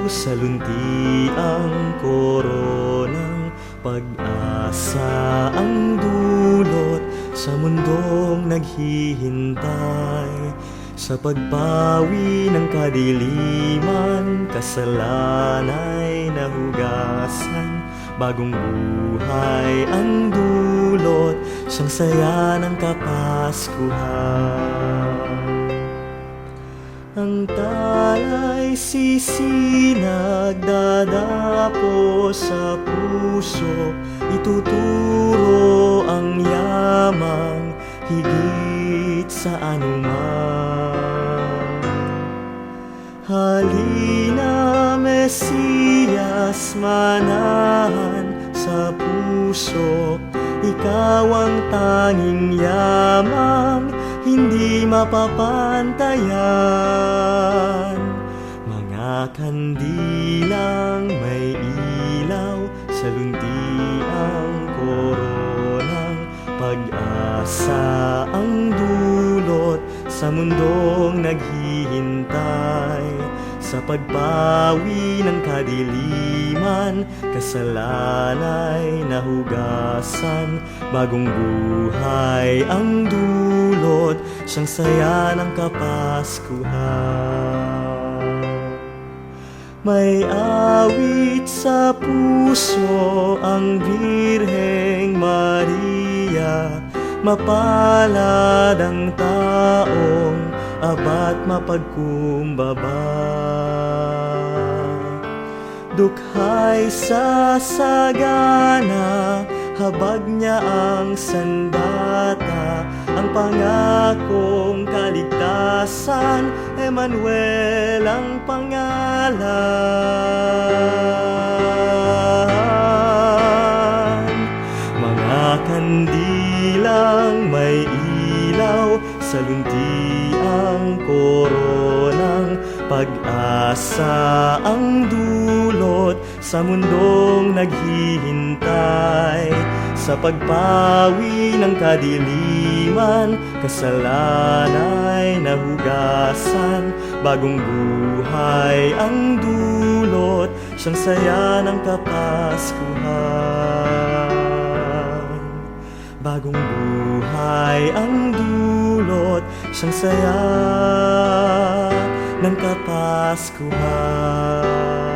sa luntiang koronang pag-asa ang dulot sa mundong naghihintay. Sa pagpawi ng kadiliman, kasalanay nahugasan, bagong buhay ang dulot, siyang saya ng Kapaskuhan. Ang talay sisinag dadapo sa puso, ituturo ang yamang higit sa anuman. Halina, Mesiyas, manahan sa puso, ikaw ang tanging yamang hindi mapapantayan. Mga kandilang may ilaw sa luntiang koronang pag-asa ang dulot sa mundong naghihintay. Sa pagpawi ng kadiliman, kasalanay nahugasan, bagong buhay ang dulot, siyang saya ng Kapaskuhan. May awit sa puso ang Birheng Maria, mapalad ang taong abat mapagkumbaba. Dukhay sa sagana, habag niya ang sandata, ang pangakong kaligtasan, Emmanuel ang pangalan. Mga kandilang may ilaw sa luntiang koronang pag-asa ang dulot sa mundong naghihintay. Sa pagpawi ng kadiliman, kasalanay nahugasan, bagong buhay ang dulot, siyang saya ng Kapaskuhan. Bagong buhay ang dulot, siyang saya ng Kapaskuhan.